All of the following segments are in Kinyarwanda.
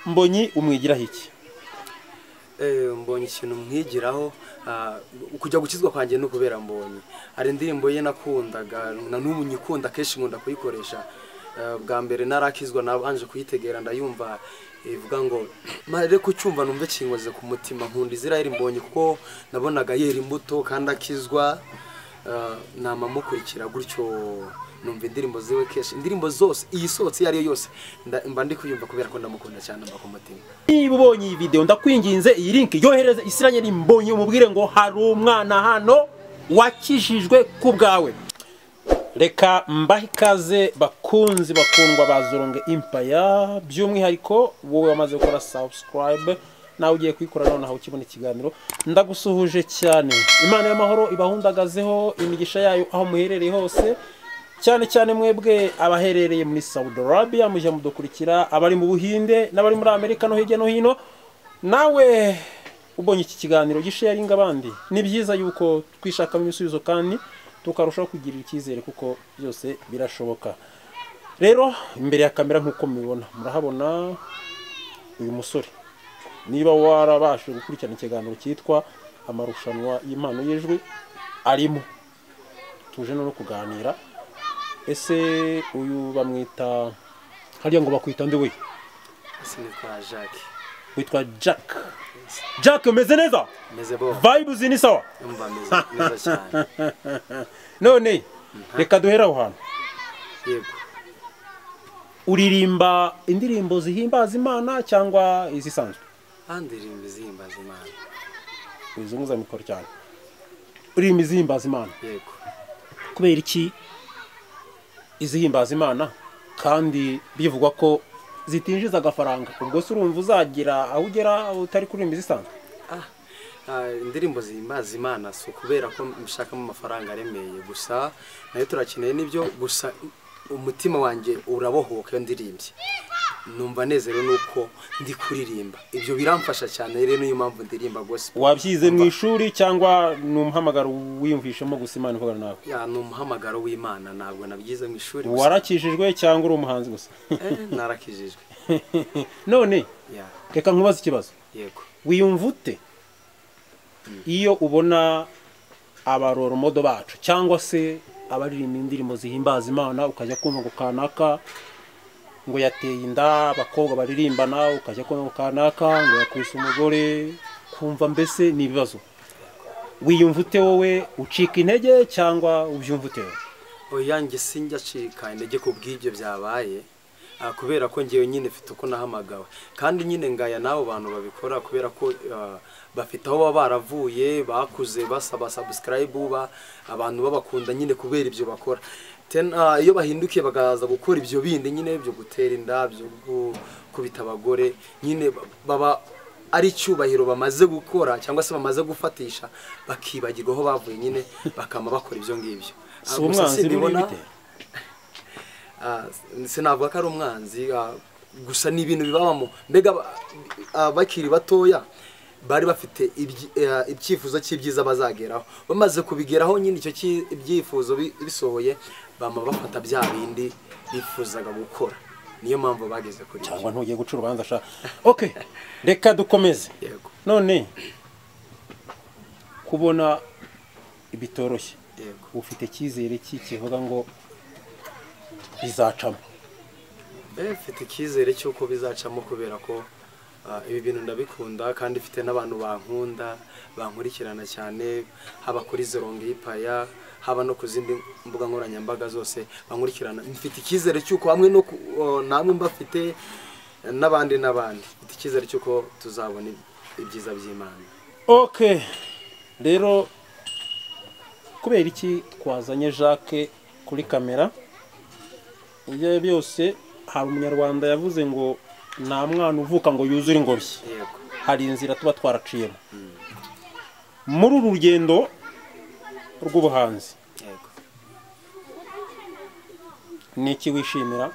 Mbonyi umwigiraho iki? Mbonyi ikintu mwigiraho kujya gukizwa kwanjye no kubera Mbonyi. Ari indirimbo ye nakundaga na n'ubu nyikunda kenshi nkunda kuyikoresha. Bwa mbere narakizwa nabanje kuyitegera ndayumva ivuga ngo mare kucyumva numve kingoze ku mutima nkunda Israel Mbonyi kuko nabonaga yera imbuto kandi akizwa namamukurikira gutyo numva indirimbo ziwe kenshi indirimbo zose iyi sotse yari yose mba ndi kuyumva kubera ko ndamukunda cyane mba ku mutima. Niba ubonye iyi video ndakwinginze iyi link yohereze Israel Mbonyi umubwire ngo hari umwana hano wakijijwe ku bwawe. Reka mbahe ikaze bakunzi bakundwa bazoronge Empire by'umwihariko wowe wamaze gukora subscribe nawe ugiye kwikora none aho ukibona ikiganiro ndagusuhuje cyane. Imana y'amahoro ibahundagazeho imigisha yayo aho muherereye hose cyane cyane mwebwe abaherereye muri Saudi Arabia muje mudukurikira abari mu Buhinde n'abari muri Amerika no hirya no hino. Nawe ubonye iki kiganiro gisharinga abandi ni byiza yuko twishaka mu bisubizo kandi tukarushaho kugira icyizere kuko byose birashoboka. Rero imbere ya kamera nkuko mubibona murahabona uyu musore niba warabashe gukurikirana ikiganiro cyitwa amarushanwa y'impano y'ijwi arimo tuje no kuganira. Ese uyu bamwita hariya ngo bakwita nde we? Sinitwa Jacques. Witwa Jack. Jack umeze neza? Meze bo. Vibes ni sawa? Umva meze cyane. None reka duhera aho hantu. Yego. Uririmba indirimbo zihimbaza Imana cyangwa izisanzwe? Indirimbo zihimbaza Imana. Uzunguza mikoro cyane. Uririmba izihimbaza Imana? Yego. Kubera iki izihimbaza Imana kandi bivugwa ko zitinjiza agafaranga? Ubwo se urumva uzagira aho ugera utari kuririmba izisanzwe? Indirimbo zihimbaza Imana so kubera ko mshakamo amafaranga aremeye gusa nayo turakeneye nibyo gusa umutima wanjye urabohoka iyo ndirimbye numva nezero nuko ndi kuririmba ibyo biramfasha cyane rero niyo mpamvu ndirimba gospel. Wabyize mu ishuri cyangwa n'umuhamagaro wiyumvishemo gusa Imana ivugana nawe? N'umuhamagaro w'Imana ntabwo nabyize mu ishuri. Warakijijwe cyangwa uri umuhanzi gusa? Narakijijwe. None reka nkubaze ikibazo. Yego. Wiyumva ute iyo ubona abaroro modo bacu cyangwa se abaririmba indirimbo zihimbaza Imana ukajya kumva ngo kanaka ngo yateye inda abakobwa baririmbana ukajya kumva ngo kanaka ngo yakwise umugore kumva mbese ni ibibazo? Wiyumva ute wowe? Ucika intege cyangwa ubyumva ute? Oyange sinjya cika intege kubw'ibyo byabaye kubera ko ngiye nyine mfite uko nahamagawe kandi nyine ngaya nabo bantu babikora kubera ko bafite aho baravuye bakuze basaba subscribe abantu babakunda nyine kubera ibyo bakora. Iyo bahindukiye bagaza gukora ibyo bindi nyine byo gutera inda byo kubita abagore nyine baba ari cyubahiro bamaze gukora cyangwa se bamaze gufatisha bakibagirwa aho bavuye nyine bakama bakora ibyo ngibyo. Umwanzi bibona sinavuga ko ari umwanzi gusa ni ibintu bibabamo mbega bakiri batoya bari bafite ibyifuzo cy'ibyiza bazageraho bamaze kubigeraho nyine icyo ibyifuzo bisohoye bama bafata bya bindi bifuzaga gukora niyo mpamvu bageze kuri cyangwa ntugiye guca urubanza sha. Okay, reka dukomeze. Yego. None kubona ibitoroshye ufite cyizere kivuga ngo bizacamo? Mfite icyizere cy'uko bizacamo kubera ko ibi bintu ndabikunda kandi mfite n'abantu bankunda bankurikirana cyane haba kuri Zoronge Empire haba no ku zindi mbuga nkoranyambaga zose bankurikirana. Mfite icyizere cy'uko hamwe no namwe mbafite n'abandi mfite icyizere cy'uko tuzabona ibyiza by'Imana. Okay, rero kubera iki twazanye Jacques kuri kamera? Ibyo byose hari umunyarwanda yavuze ngo nta mwana uvuka ngo yuzure ingobyi. Yego. Hari inzira tuba twaraciyemo muri uru rugendo rw'ubuhanzi. Yego. Niki wishimira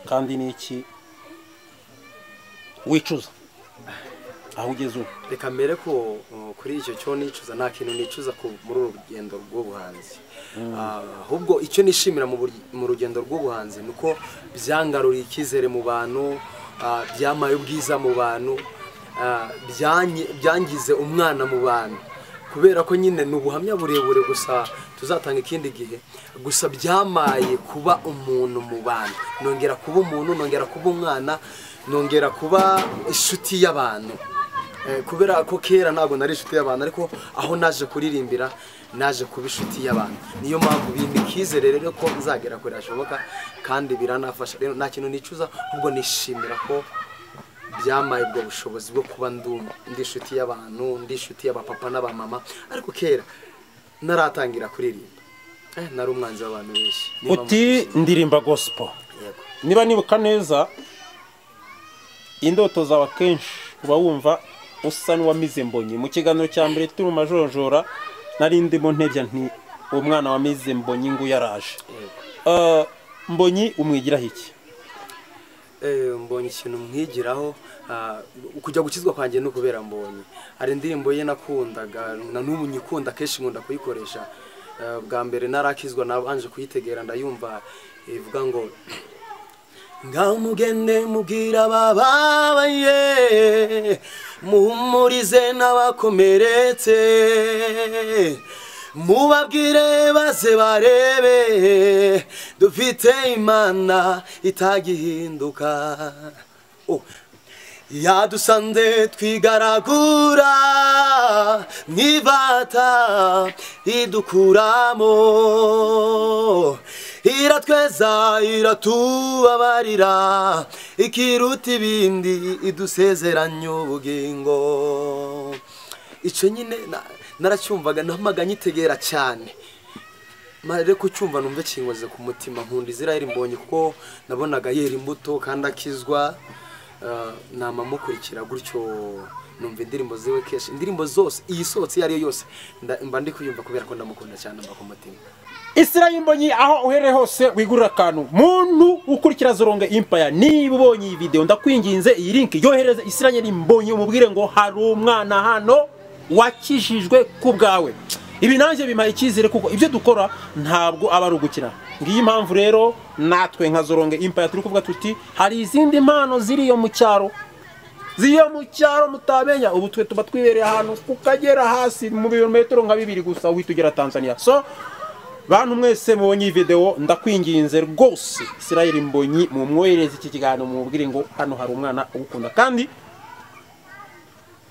kandi niki wicuza aho ugeze ubu? Reka mbere ko kuri icyo cyo nicuza nta kintu nicuza muri uru rugendo rw'ubuhanzi. ahubwo icyo nishimira mu rugendo rw'ubuhanzi nuko byangaruriye ikizere mu bantu byamaye ubwiza mu bantu, byangize umwana mu bantu, kubera ko nyine ni ubuhamya burebure gusa tuzatanga ikindi gihe, gusa byamaye kuba umuntu mu bantu, nongera kuba umuntu, nongera kuba umwana, nongera kuba inshuti y'abantu, kubera ko kera ntabwo nari inshuti y'abantu, ariko aho naje kuririmbira naje kuba inshuti y'abantu. Niyo mpamvu bimpa icyizere rero ko nzagera kure hashoboka, kandi biranafasha. Rero nta kintu nicuza, ahubwo nishimira ko byamaye ubwo bushobozi bwo kuba ndi inshuti y'abantu, ndi inshuti y'abapapa n'abamama. Ariko kera naratangira kuririmba nari umwanzi w'abantu benshi. Uti ndirimba gospel. Niba nibuka neza indoto zawe kenshi uba wumva usa n'uwamize Mbonyi. Mu kiganiro cya mbere turi mu majonjora nari ndimo ntebya nti umwana wamize Mbonyi ngo yaraje. Mbonyi umwigiraho iki? Mbonyi ikintu mwigiraho, kujya gukizwa kwanjye no kubera Mbonyi. Hari indirimbo ye nakundaga na n'ubu nyikunda, kenshi nkunda kuyikoresha. Bwa mbere narakizwa nabanje kuyitegera ndayumva, ivuga ngo ngamugende mubwira bababaye, muhumurize n'abakomeretse, mubabwire baze barebe, dufite Imana itagihinduka. Yadusanze twigaragura mw'ibata idukuramo, iratweza iratubabarira, ikiruta ibindi idusezeranya ubugingo. Ico nyine naracyumvaga namaga nyitegera cyane, mare ko cyumva numve kinkoze ku mutima. Nkunda Israel Mbonyi kuko nabonaga yera imbuto kandi akizwa, namamukurikira gutyo numva indirimbo ziwe kenshi. Indirimbo zose iyisohotse yari yose mba ndi kuyumva kubera ko ndamukunda cyane mba ku mutima. Israel Mbonyi, aho uhereye hose wigurira akantu muntu ukurikira Zoronge Empire, niba ubonye iyi video ndakwinginze iyi link yohereze Israel Mbonyi umubwire ngo hari umwana hano wakijijwe ku bwawe. Ibi nanjye bimaye icyizere kuko ibyo dukora ntabwo aba ari ugukina. Ngiyi impamvu rero natwe nka Zoronge Empire turi kuvuga tuti hari izindi mpano ziriyo mu cyaro, mutamenya. Ubu twe tuba twibereye ahantu kukagera hasi mu birometero nka 2 gusa uhita ugera Tanzania. So bantu mwese mubonye iyi video ndakwinginze rwose Israel Mbonyi mumwohereze iki kiganiro mubwire ngo hano hari umwana ugukunda kandi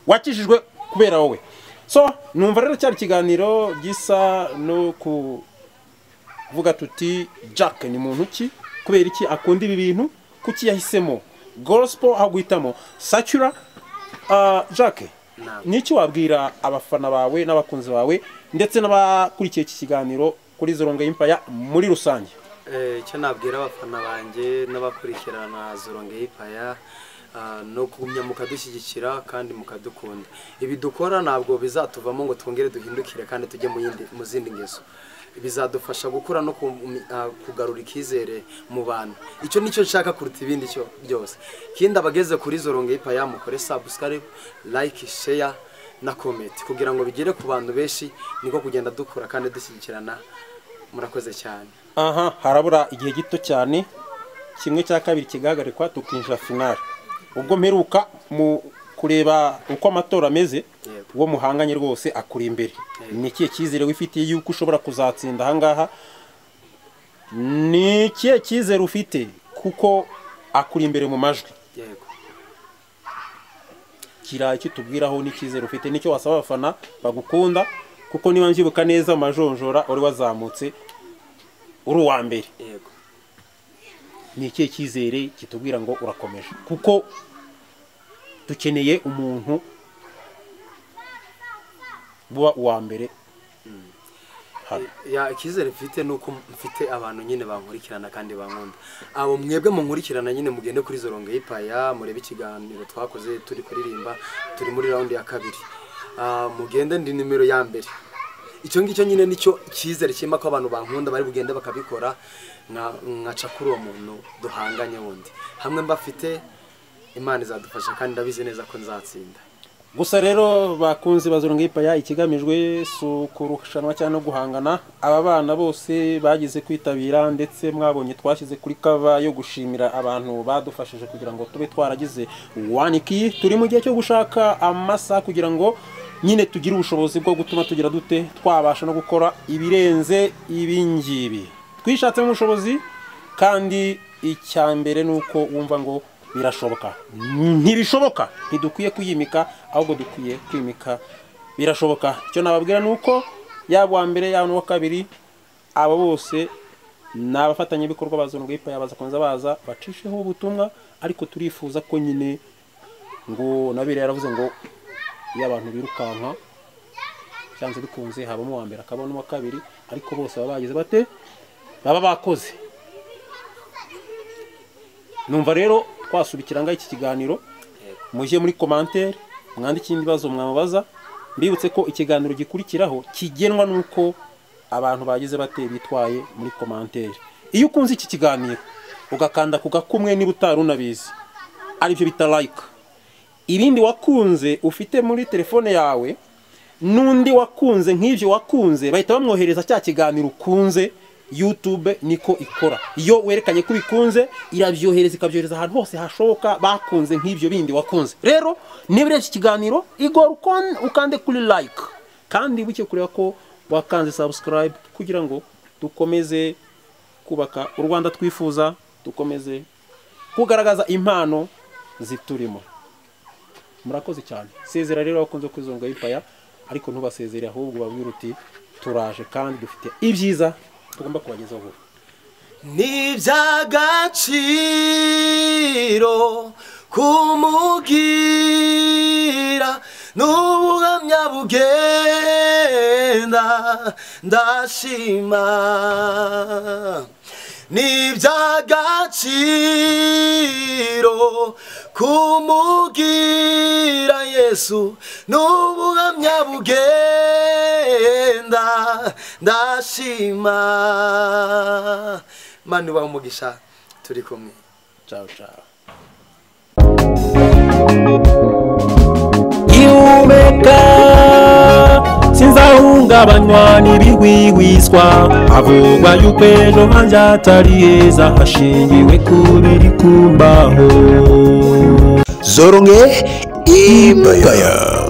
wakijijwe kubera wowe. So numva rero cyari kiganiro gisa no kuvuga tuti Jack ni muntu ki, kubera iki akunda ibi bintu, kuki yahisemo gospel aho guhitamo secular. Jack, niki wabwira abafana bawe n'abakunzi bawe ndetse n'abakurikiye iki kiganiro kuri Zoronge Empire muri rusange? Icyo nabwira abafana banjye n'abakurikirana Zoronge Empire, no kugumya mukadushyigikira kandi mukadukunda. Ibi dukora ntabwo bizatuvamo ngo twongere duhindukire kandi tujye mu zindi ngeso. Bizadufasha gukura no kugarura ikizere mu bantu. Icyo nicyo nshaka kuruta ibindi cyo byose. Kindi abageze kuri Zoronge Empire mukore subscribe, like, share na comment kugira ngo bigere ku bantu benshi, niko kugenda dukura kandi dushyigikirana. Murakoze cyane. Harabura igihe gito cyane, 1/2 kigahagarikwa tukinjira finale. Ubwo mperuka mu kureba uko amatora ameze, uwo muhanganye rwose akuri imbere. Ni ikihe cyizere wifitiye yuko ushobora kuzatsinda ahangaha? Ni ikihe cyizere ufite kuko akuri imbere mu majwi? Kira icyo tubwiraho ni cyizere ufite, nicyo wasaba abafana bagukunda, kuko niba njibuka neza amajonjora uri wazamutse uri uwa mbere. Ni ikihe cyizere kitubwira ngo urakomeje, kuko dukeneye umuntu buba uwa mbere. Ikizere mfite nuko mfite abantu nyine bankurikirana kandi bankunda. Abo mwebwe munkurikirana nyine mugende kuri Zoronge Empire murebe ikiganiro twakoze turi kuririmba, turi muri round ya 2. Mugende ndi nimero ya mbere. Icyo ngicyo nyine nicyo cyizere cyima ko abantu bankunda bari bugende bakabikora, nkaca kuri uwo muntu duhanganye wundi. Hamwe mbafite Imana izadufasha kandi ndabizi neza ko nzatsinda. gusa rero bakunze bazurunga ipaya ikigamijwe su kurushanwa cyane no guhangana aba bana bose bagize kwitabira ndetse mwabonye twashyize kuri cover yo gushimira abantu badufashije kugira ngo tube twaragize waniki turi mu gihe cyo gushaka amasa kugira ngo nyine tugire ubushobozi bwo gutuma tugira dute twabasha no gukora ibirenze ibingibi twishatse mu bushobozi kandi icyambere nuko wumva ngo birashoboka ntibishoboka ntidukwiye kuyimika ahubwo dukwiye kwimika birashoboka icyo nababwira nuko yaba wa mbere yaba n'uwa kabiri abo bose nabafatanya bikorwa bazungu ipaya baza konza baza bacisheho ubutumwa ariko turifuza ko nyine ngo nabire yaravuze ngo iyo abantu birukanka cyanze bikunze habamo wa mbere akabona n'uwa kabiri ariko bose baba bagize bate baba bakoze numva rero twasubikira nga iki kiganiro muje muri commentaire mwandike ibibazo mwamubaza mbibutse ko ikiganiro gikurikiraho kigenwa nuko abantu bagize bate bitwaye muri commentaire iyo ukunze iki kiganiro ugakanda kugakumwe niba utarunabizi ari byo bita like ibindi wakunze ufite muri telefone yawe nundi wakunze nk'ivyo wakunze bahita bamwohereza cya kiganiro ukunze YouTube niko ikora iyo werekanye ko bikunze irabyohereza ikabyohereza ahantu hose hashoboka bakunze nk'ivyo bindi wakunze rero nibire iki kiganiro igor ukande kuri like kandi buke kureba ko wakanze subscribe kugira ngo dukomeze kubaka u Rwanda twifuza dukomeze kugaragaza impano ziturimo murakoze cyane sezera rero wakunze kwizonga ipaya ariko ntubasezere ahubwo babwira uti turaje kandi dufite ibyiza tugomba kubagezaho n'iby'agaciro kumugira n'ubuhamya bugenda ndashima n'iby'agaciro kumugira Yesu n'ubuhamya bugenda ndashima mani wa umugisha turi kumwe ciao ciao Iumeka sinzahungabanywa n'ibigwigwiswa avugwa yuko ejo hanje atari heza hashingiwe ku biri kumbaho Zoronge Ipaya.